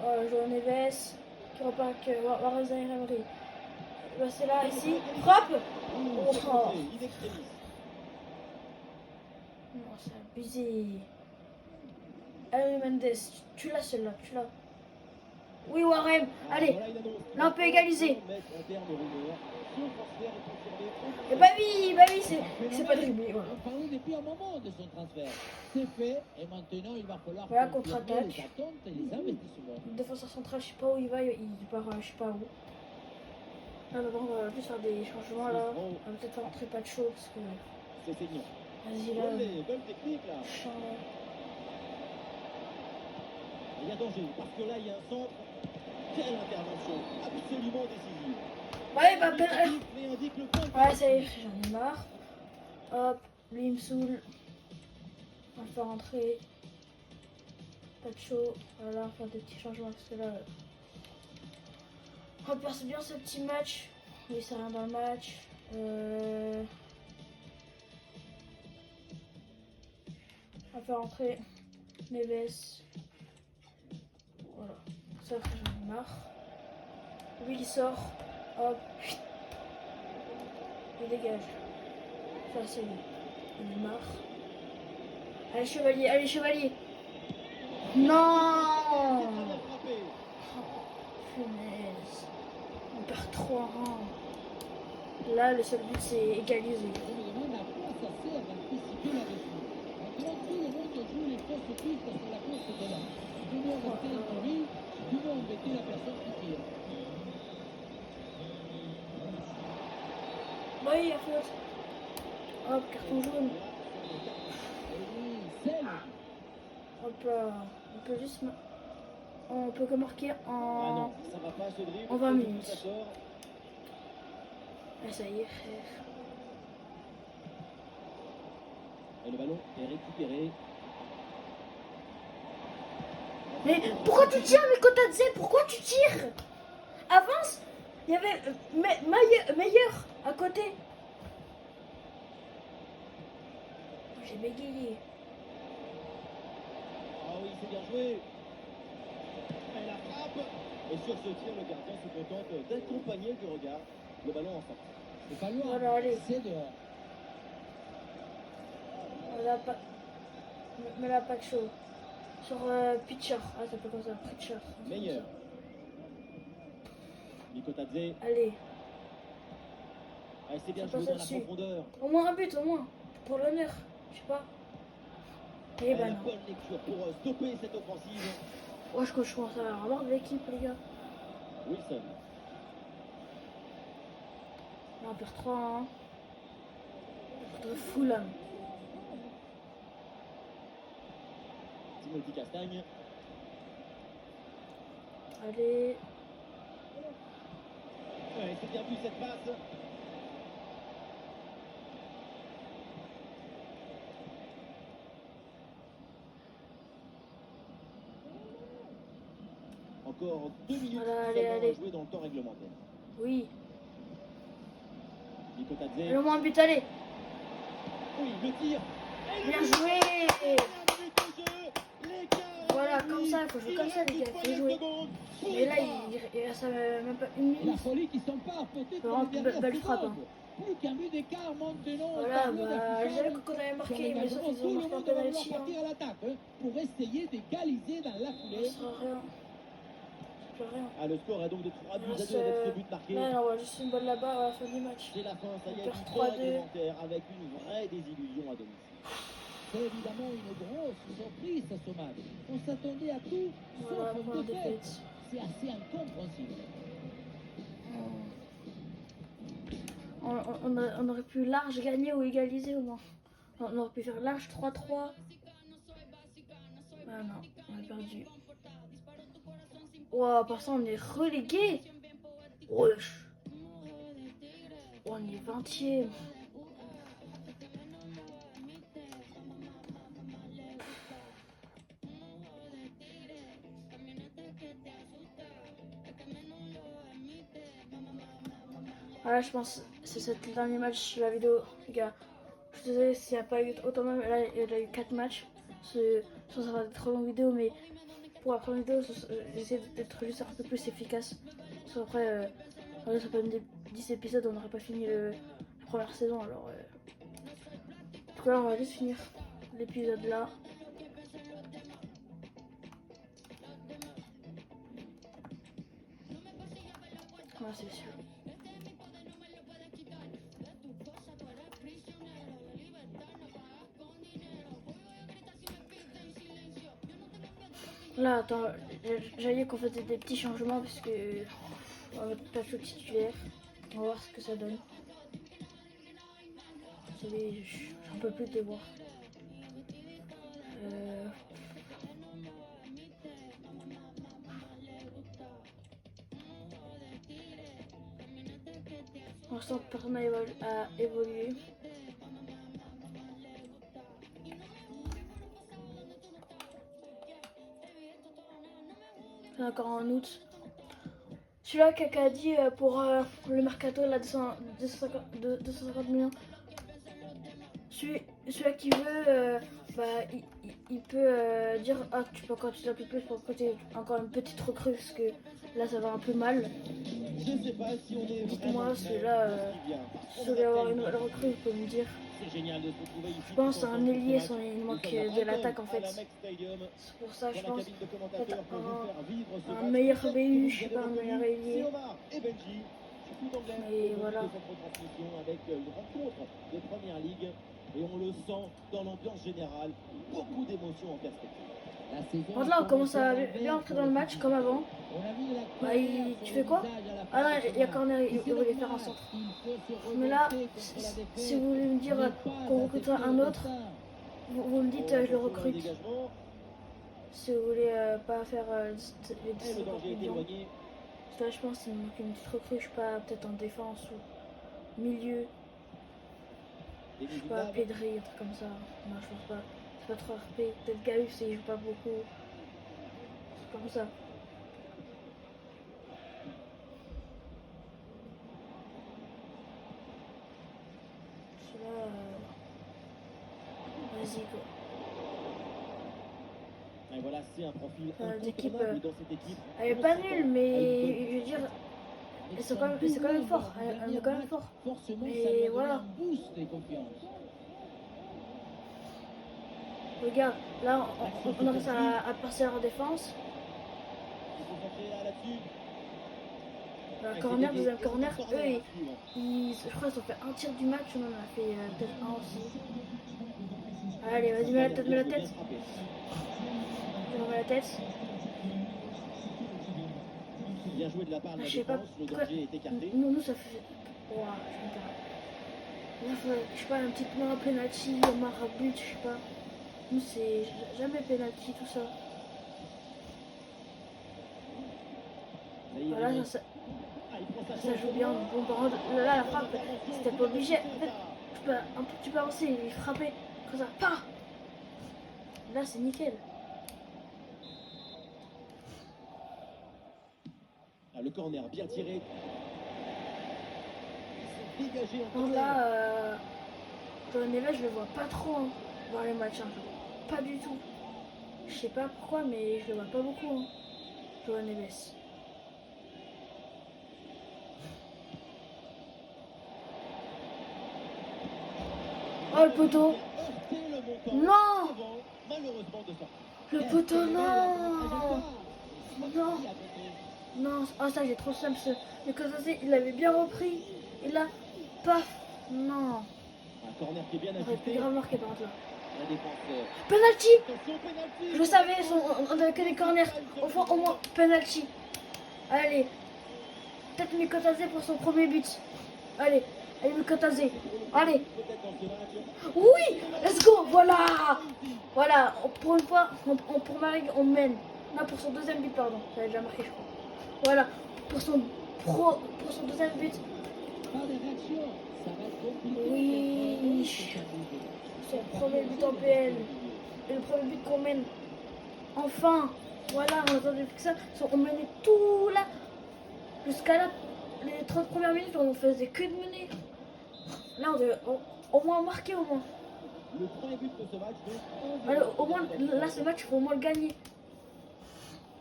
S1: Oh, João Neves. Qui repart avec Wareza et Emery. Bah, c'est là, ici. Frappe.
S2: Ouh, c'est
S1: Oh.
S2: contré, in extremis.
S1: Non, c'est abusé. Allez, Mendes, tu l'as celle-là, tu l'as. Oui, Warem, allez.
S2: Voilà une annonce.
S1: Là, on peut égaliser.
S2: Mettre un terme aux rumeurs. Son transfert est confirmé.
S1: Et bah oui, c'est pas dribblé. Voilà.
S3: On parlait depuis un moment de son transfert. C'est fait et maintenant il va falloir
S1: Voilà,
S3: confirmer
S1: contre-attaque.
S3: les attentes et les investissements.
S1: Le défenseur central, je sais pas où il va, il part, je sais pas où. Là, d'abord, on va plus faire des changements là. On va peut-être faire rentrer pas de chaud parce que.
S2: C'est Seignon.
S1: Vas-y là.
S2: Belle technique là.
S1: Change.
S2: Il y a danger parce que là il y a un centre. Quelle intervention absolument décisive.
S1: Ouais, bah,
S2: Mais indique le point.
S1: ouais, ça y est, j'en ai marre. Hop, lui il me saoule. On va le faire rentrer. Pas de chaud. Voilà, on va faire des petits changements parce que là. On va passer bien ce petit match. Oui, c'est rien dans le match. On va faire rentrer Neves. Voilà. Ça, j'en ai marre. Lui, il sort. Hop. Il dégage. Ça, c'est lui. Il est marre. Allez, chevalier. Allez, chevalier. Non. Punaise. On perd 3 rangs. Là, le seul but, c'est égaliser.
S3: Je me demande ça sert d'anticiper la défense. Maintenant, tout le monde joue les fausses pistes sur la course de là. Du moins embêter le bruit, du moins embêter la personne qui tire.
S1: Oui, il a fait ça. Hop, carton jaune.
S3: Et oui, celle.
S1: Hop là. On peut juste. On peut que marquer
S2: Ah non,
S1: en.
S2: ça va pas, ce dribble.
S1: En 20
S2: Du coup,
S1: minutes.
S2: ça sort.
S1: Ah, ça y est, frère.
S2: Et le ballon est récupéré.
S1: Mais pourquoi tu tires, Mikotadze? Pourquoi tu tires? Avance. Il y avait meilleur à côté. J'ai bégayé.
S2: Ah oui, c'est bien joué. Et la frappe. Et sur ce tir, le gardien se contente d'accompagner du regard le ballon en sortie.
S3: C'est pas loin,
S1: Voilà, allez.
S3: c'est dehors.
S1: Mais là, pas de chaud. Sur Pitcher. Ah, ça s'appelle comme ça, Pitcher.
S2: Meilleur. Mikotadze.
S1: Allez.
S2: Ah, c'est bien
S1: C'est pas
S2: joué dans la
S1: celle-ci.
S2: profondeur.
S1: Au moins un but, au moins. Pour l'honneur. Je sais pas. Eh
S2: Et
S1: ben
S2: la
S1: non.
S2: bonne lecture pour stopper cette offensive.
S1: Ouais, je commence à avoir de l'équipe, les gars.
S2: Wilson.
S1: Là, on perd 3-1. Contre Fulham.
S2: Timothy Castagne.
S1: Allez.
S2: Ouais, c'est bien vu cette passe. Encore 2 minutes
S1: Voilà, allez,
S2: seulement
S1: allez.
S2: à jouer dans le temps réglementaire.
S1: Oui.
S2: Mikotadze.
S1: Allez, au moins un but, allez.
S2: Oui, le tir. Et le
S1: Bien
S2: but.
S1: joué.
S2: Dernière minute de jeu. L'écart est
S1: Voilà,
S2: réduit.
S1: comme ça, il faut jouer
S2: Il
S1: comme ça,
S2: reste
S1: les gars,
S2: une
S1: il faut
S2: poignée de
S1: jouer.
S2: secondes pour
S1: Mais là,
S2: l'écart.
S1: il reste même pas une
S3: La
S1: minute.
S3: folie qui s'empare peut-être
S1: Vraiment,
S3: des dernières
S1: belle frappe,
S3: secondes. Plus qu'un but d'écart maintenant au
S1: Voilà,
S3: tableau
S1: bah,
S3: d'affichage.
S1: j'avais qu'on avait
S3: Sur
S1: marqué, mais sauf
S3: l'engagement,
S1: qu'ils
S3: tout
S1: ont
S3: le
S1: marqué un
S3: monde va vouloir
S1: penalty. Hein.
S3: partir à l'attaque pour essayer d'égaliser dans la
S1: Ça
S3: foulée.
S1: sera rien. Ça sera rien.
S2: Ah, le score est donc de 3 buts à
S1: Reste,
S2: 2 avec ce but marqué.
S1: non, on va juste une balle là-bas à la fin du match.
S2: C'est la fin, ça y est,
S1: On perd
S2: du temps
S1: 3-2.
S2: réglementaire avec une vraie désillusion à domicile.
S3: C'est évidemment une grosse surprise ce match. On s'attendait à tout
S1: Voilà,
S3: sauf
S1: pour
S3: une
S1: la
S3: défaite.
S1: défaite.
S3: C'est assez incompréhensible.
S1: On aurait pu large gagner ou égaliser au moins. On aurait pu faire large 3-3. Ah non, on a perdu. Wow, par ça on est relégué. Wesh. On est 20e. Voilà, je pense que c'est le dernier match de la vidéo, les gars. Je suis désolée s'il n'y a pas eu autant même. Là, il y a eu 4 matchs. Ça va être trop longue vidéo, mais pour la première vidéo, j'essaie d'être juste un peu plus efficace. Parce qu'après, voilà, ça peut être 10 épisodes, on n'aurait pas fini la première saison. Alors, en tout cas, on va juste finir l'épisode là. Voilà, c'est sûr. Là, attends, j'allais qu'on faisait des petits changements parce que on va mettre pas tout titulaire. On va voir ce que ça donne. J'en peux plus de les voir. Pour l'instant, personne n'a évolué. C'est encore en août. Celui-là, Kaka a dit pour le mercato, là, 250 millions. Celui-là qui veut, il peut dire ah, tu peux continuer un peu plus pour côté encore une petite recrue parce que là ça va un peu mal.
S2: Je ne sais pas si on est
S1: Dites-moi,
S2: vraiment
S1: celui-là, si vous voulez avoir une nouvelle recrue, vous pouvez me dire.
S2: C'est génial de se retrouver ici.
S1: Je pense que c'est un ailier, il manque de l'attaque en fait.
S2: Stadium.
S1: C'est pour ça, je
S2: Dans la
S1: pense.
S2: cabine de commentateurs pour vous faire vivre ce
S1: Un
S2: match.
S1: meilleur
S2: Vous
S1: BU, je sais
S2: avez
S1: pas, un
S2: reconnu,
S1: meilleur ailier.
S2: c'est Omar et Benji. Tout anglais
S1: Et
S2: au
S1: voilà.
S2: début de cette retransmission avec une rencontre de première ligue. Et on le sent dans l'ambiance générale. Beaucoup d'émotions en perspective.
S3: La saison
S1: Par là, on commence à
S3: commence
S1: bien entrer dans le match comme avant.
S3: On a vu de la
S1: Bah,
S3: colère
S1: tu
S3: sur
S1: fais
S3: le
S1: quoi?
S3: visage à la fin
S1: Ah non,
S3: de ce
S1: il y a
S3: match.
S1: corner,
S3: Et
S1: il
S3: c'est
S1: voulait faire un
S3: normal,
S1: centre.
S3: il faut se
S1: Mais là,
S3: remonter contre la défaite.
S1: si vous voulez me dire
S3: Ne pas
S1: qu'on recrute
S3: accepter
S1: un
S3: le
S1: autre,
S3: destin.
S1: vous me dites, je le
S2: Attention dans
S1: recrute.
S2: dégagement.
S1: Si vous voulez pas faire les
S2: Et
S1: 10
S2: le danger est
S1: millions.
S2: éloigné.
S1: Parce que là, je pense qu'il me manque une petite recrue, je sais pas, peut-être en défense ou milieu. Je sais pas,
S2: Inévitable.
S1: Pedri, un truc comme ça. Non, je pense pas. C'est pas trop RP. Peut-être Gaïf, il joue pas beaucoup. C'est comme ça. Celui-là, vas-y quoi.
S2: Et voilà, c'est un profil
S1: l'équipe,
S2: incontournable dans cette équipe.
S1: Elle est pas nulle, mais je veux dire, c'est quand même fort. Elle est quand même fort.
S3: Forcément,
S1: Mais
S3: ça lui a donné
S1: voilà.
S3: un boost de confiance.
S1: Regarde, là, on a réussi à passer en défense.
S2: Il faut chercher là-dessus.
S1: Corner, deuxième corner, eux, je crois qu'ils ont fait un tir du match, on en a fait peut-être un aussi. Allez, vas-y, mets la tête, mets la tête. Je remets la tête.
S2: Bien joué de la part de la
S1: Je sais pas
S2: défense, le
S1: pourquoi.
S2: danger est écarté.
S1: Nous, ça fait. Ouah, je me perds. Là, faudrait, je sais pas, un petit peu un penalty, un marabut, je sais pas. Nous, c'est jamais penalty, tout ça. Voilà, ça joue bien. Bon, par contre, là, la frappe, c'était pas obligé. En fait, tu peux avancer, il frappait. Comme ça, pas. Là, c'est nickel.
S2: Ah, le corner bien tiré. Il s'est dégagé en
S1: Donc
S2: corner.
S1: là, Johan Neves, je le vois pas trop hein, dans les matchs. Hein. Pas du tout. Je sais pas pourquoi, mais je le vois pas beaucoup. Hein. Johan Neves. Oh le poteau. Non.
S2: Malheureusement de sortie.
S1: Le poteau, non. Non. Non, oh ça j'ai trop le seum. Le Kosase, il l'avait bien repris. Et là, paf. Non.
S2: Un corner qui est bien
S1: On aurait pu
S2: ajusté.
S1: grave marquer par contre là.
S2: La défense.
S1: Penalty.
S2: Attention, penalty.
S1: Je le savais, on avait que des corners. Au moins, penalty. Allez. Peut-être Mikotadze pour son premier but. Allez, Mikotadze. Allez.
S2: Peut-être dans ce match.
S1: Oui, let's go. Voilà. Voilà, pour une fois, pour Marig, on mène. Non, pour son deuxième but, pardon. J'avais déjà marqué, je crois. Voilà, pour son deuxième but.
S3: Pas de réaction. Ça va être compliqué.
S1: Oui. Son premier but en PL. Et le premier but qu'on mène. Enfin. Voilà, on attendait plus que ça. On menait tout là. Jusqu'à là, les 30 premières minutes, on faisait que de mener. Là, on devait au moins marquer au moins.
S2: Le premier but de ce match. Donc,
S1: Alors, au moins, là, ce match, il faut au moins le gagner.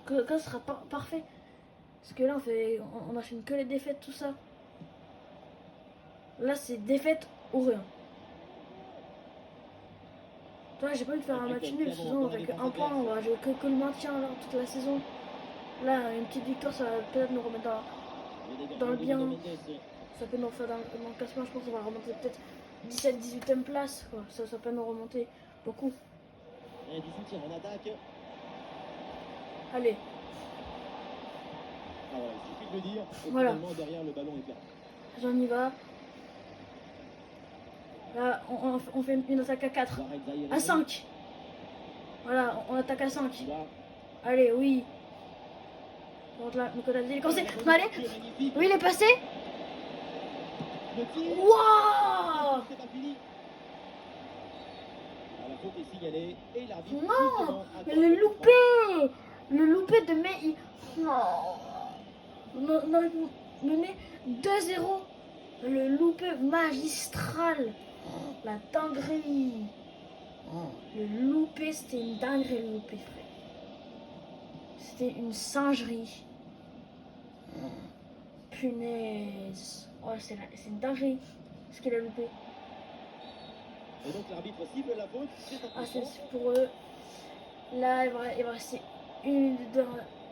S1: Que ce sera parfait. Parce que là, on enchaîne que les défaites, tout ça. Là, c'est défaite ou rien. Toi, j'ai pas envie de faire un match nul. Sinon, avec un point, on va jouer que le maintien alors, toute la saison. Là, une petite victoire, ça va peut-être nous remettre dans le bien. Ça peut nous refaire dans le classement. Je pense qu'on va remonter peut-être 17-18e place. Quoi. Ça peut nous remonter beaucoup.
S2: Et 17e en attaque.
S1: Allez.
S2: Ah, voilà, il suffit de le dire. Et
S1: Voilà.
S2: finalement, derrière, le ballon est perdu.
S1: J'en y va. Là, on fait une attaque à 4. À 5. Voilà, on attaque à 5. Allez, oui. Donc là, Nicolas, il est commencé. Allez. Oui, il est passé. Waouh.
S2: C'est pas fini. Ah, la faute est signalée. Et l'arbitre.
S1: Non, mais le loupé. Le loupé de mai, il... Non. Mené 2-0. Le loupé magistral. La dinguerie. Le loupé, c'était une dinguerie, le loupé, frère. C'était une singerie. Punaise. Oh, c'est une dinguerie ce qu'il a loupé.
S2: Et donc l'arbitre cible la faute.
S1: Ah, c'est pour eux. Là, il va rester une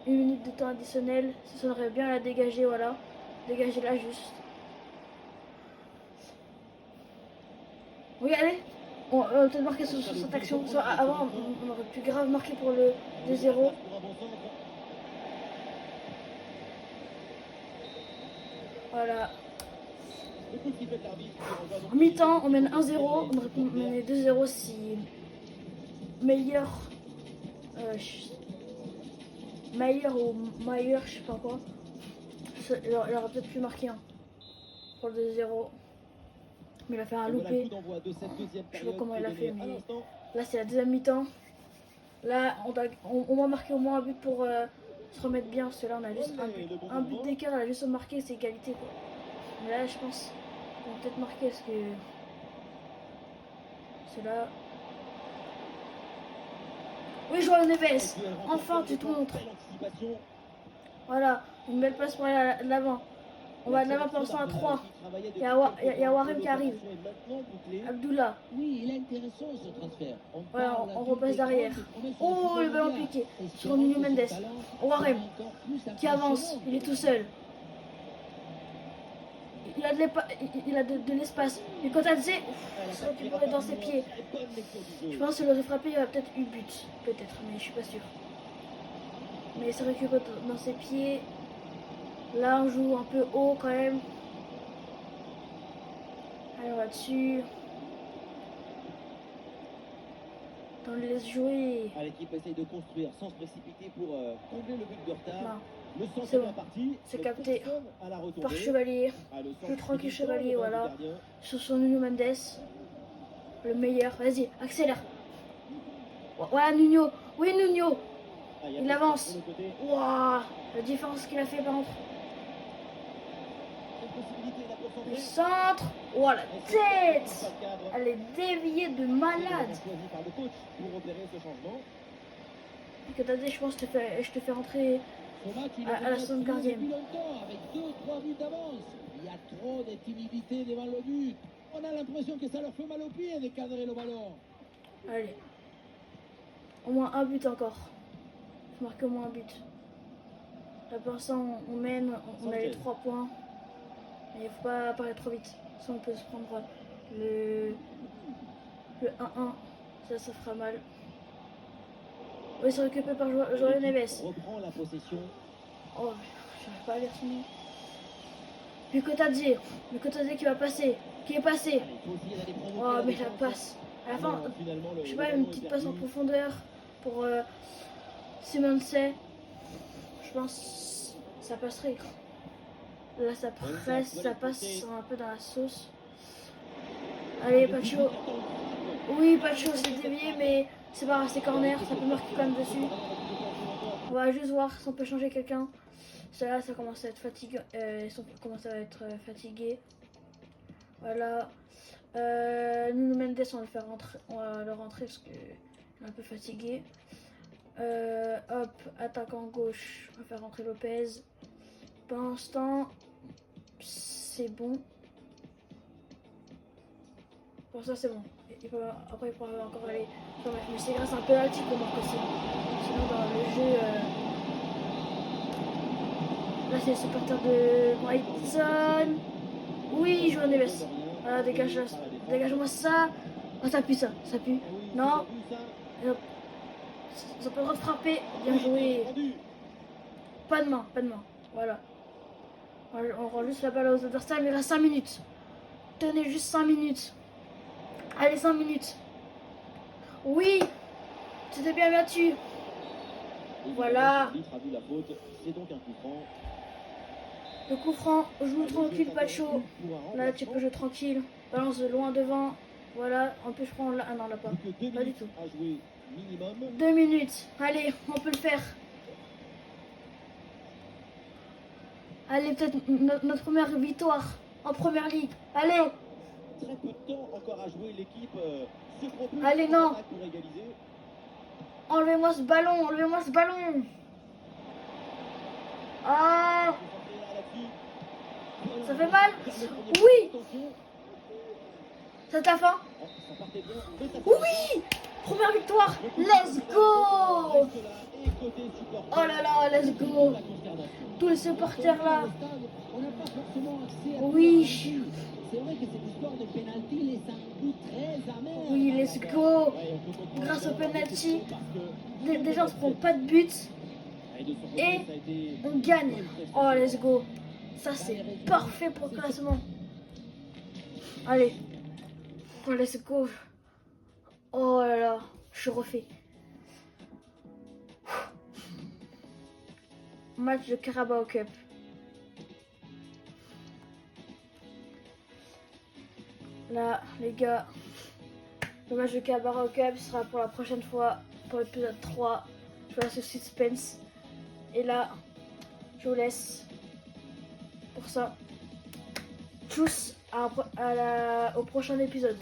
S1: minute de temps additionnel. Ça sonnerait bien à la dégager, voilà. Dégager là juste. Oui, allez. On va peut-être marquer sur cette action. Avant, on aurait pu grave marquer pour le 2-0.
S2: Pour un bon centre.
S1: Voilà.
S2: Le coup de sifflet de l'arbitre qui renvoie donc
S1: En mi-temps, on mène 1-0. On aurait pu mener 2-0 si meilleur. Meilleur ou Meilleur, je sais pas quoi. Il aurait peut-être pu marquer un pour le 2-0. Mais il a fait un
S2: Et voilà le
S1: loupé.
S2: coup d'envoi de cette deuxième
S1: Je sais pas
S2: période
S1: comment
S2: qui
S1: il a
S2: est
S1: fait,
S2: donnée à
S1: mais
S2: l'instant.
S1: là c'est la deuxième mi-temps. Là, on va marquer au moins un but pour se remettre bien. Parce que là, on a juste un but d'écart. On a juste marqué, c'est égalité, quoi. Mais là, je pense qu'on va peut-être marquer parce que c'est là. Oui, Joao Neves. Enfin, tu te montres. Voilà, une belle place pour aller de l'avant. On va de l'avant pour l'instant à 3. Il y a Warren qui arrive. Abdullah.
S3: Oui, il est intéressant ce transfert.
S1: Voilà,
S3: parle
S1: on
S3: à
S1: repasse
S3: tout
S1: derrière.
S3: écran de promesses
S1: Oh,
S3: de
S1: le ballon
S3: mondial.
S1: piqué
S3: Et
S1: sur Nuno
S3: sûrement,
S1: Mendes.
S3: ce talent
S1: Warren
S3: sera encore plus
S1: qui avance,
S3: impressionnant.
S1: il est tout seul. Il a de l'espace. Mais quand elle disait, c'est récupéré dans ses pieds. Je pense que le frappé, il y a peut-être eu but. Peut-être, mais je suis pas sûre. Mais c'est récupéré dans ses pieds. Là, on joue un peu haut quand même. Allez, on va dessus. On le laisse jouer.
S2: Ah, l'équipe essaye de construire sans se précipiter pour combler le but de retard.
S1: Non,
S2: Le centre
S1: c'est
S2: est
S1: bon.
S2: bien parti.
S1: C'est
S2: mais
S1: capté
S2: personne à la retombée.
S1: par Chevalier.
S2: Ah, le centre
S1: Plus tranquille
S2: qui
S1: Chevalier,
S2: descend, le
S1: voilà.
S2: gardien.
S1: Sur son Nuno Mendes. Le meilleur. Vas-y, accélère. Voilà Nuno. Oui, Nuno.
S2: Ah, y a
S1: Il
S2: pas de
S1: avance.
S2: sur le côté.
S1: Waouh, la différence qu'il a fait par contre.
S2: Une possibilité de la concentrer.
S1: Le centre. Oh, la
S2: Et c'est
S1: tête.
S2: pas le cadre.
S1: Elle est déviée de
S2: C'est
S1: malade.
S2: choisi par le coach pour opérer ce changement.
S1: Que t'as dit, je pense que je te fais rentrer.
S3: Ce match, il
S1: À
S3: est
S1: la
S3: déjà
S1: 75e.
S3: depuis longtemps, avec 2-3 buts d'avance. Il y a trop de timidité devant le but. On a l'impression que ça leur fait mal aux pieds de cadrer le ballon.
S1: Allez. Au moins un but encore. Faut marquer au moins un but. Là pour l'instant on mène, on a les 3 points. Mais il faut pas apparaître trop vite. Sinon on peut se prendre le 1-1. Ça fera mal. Oui, c'est récupéré par Joao Neves.
S2: Reprend la possession.
S1: Oh, j'arrive pas à lire son nom. Bukotadze qui va passer. Qui est passé.
S2: Allez, faut essayer d'aller provoquer
S1: Oh,
S2: la
S1: mais la
S2: défense.
S1: passe. À la fin,
S2: Non, finalement,
S1: je sais
S2: le
S1: pas,
S2: ballon
S1: une
S2: est
S1: petite passe en
S2: perdu.
S1: profondeur pour Simonse. Je pense que ça passerait. Là, ça presse, ça passe un peu dans la sauce. Allez, Pacho. Oui, Pacho s'est dévié, mais c'est pas grave, c'est corner, ça peut marquer quand même dessus. On va juste voir si on peut changer quelqu'un. Ça commence à être fatigué. Commence à être fatigué. Voilà. Nuno Mendes, on va le faire rentrer. On va le rentrer parce qu'il est un peu fatigué. Hop, attaquant gauche. On va faire rentrer Lopez. Pour l'instant, c'est bon. Pour ça, c'est bon. Après, il pourra encore aller. Mais c'est grâce à un penalty qu'on marque aussi. Sinon, dans le jeu. Là, c'est le supporter de Brighton. Oui, Joao Neves. Voilà, dégage-moi ça. Oh, ça pue. Non. Et hop. Ça peut frapper. Bien joué. Pas de main. Voilà. On rend juste la balle aux adversaires. Il reste 5 minutes. Tenez juste 5 minutes. Allez, 5 minutes. Oui. C'était bien battu. Voilà.
S2: L'arbitre a vu la faute. C'est donc un coup franc.
S1: Le coup franc, joue tranquille, pas chaud. Là, tu peux jouer tranquille. Balance de loin devant. Voilà, en plus je prends là. Ah non, là pas. Pas du tout.
S2: À jouer minimum.
S1: 2 minutes. Allez, on peut le faire. Allez, peut-être notre première victoire en première ligue. Allez.
S2: Très peu de temps encore à jouer. L'équipe se propose.
S1: Allez, non.
S2: Pour égaliser.
S1: Enlevez-moi ce ballon. Ah, ça fait mal. Oui. C'est la fin. Oui. Première victoire. Let's go. Oh là là, let's go. Tous les supporters là. Oui.
S3: c'est vrai que cette histoire de penalty laisse un goût très amer.
S1: Oui, let's go. Grâce au penalty, déjà on se prend pas de but et on gagne. Oh, let's go. Ça, c'est parfait pour le classement. Allez. Oh, let's go. Oh là là, je suis refait. Match de Carabao Cup. Là, les gars, le match de Carabao Cup sera pour la prochaine fois, pour l'épisode 3. Je vous laisse le suspense. Et là, je vous laisse pour ça. Tchuss au prochain épisode.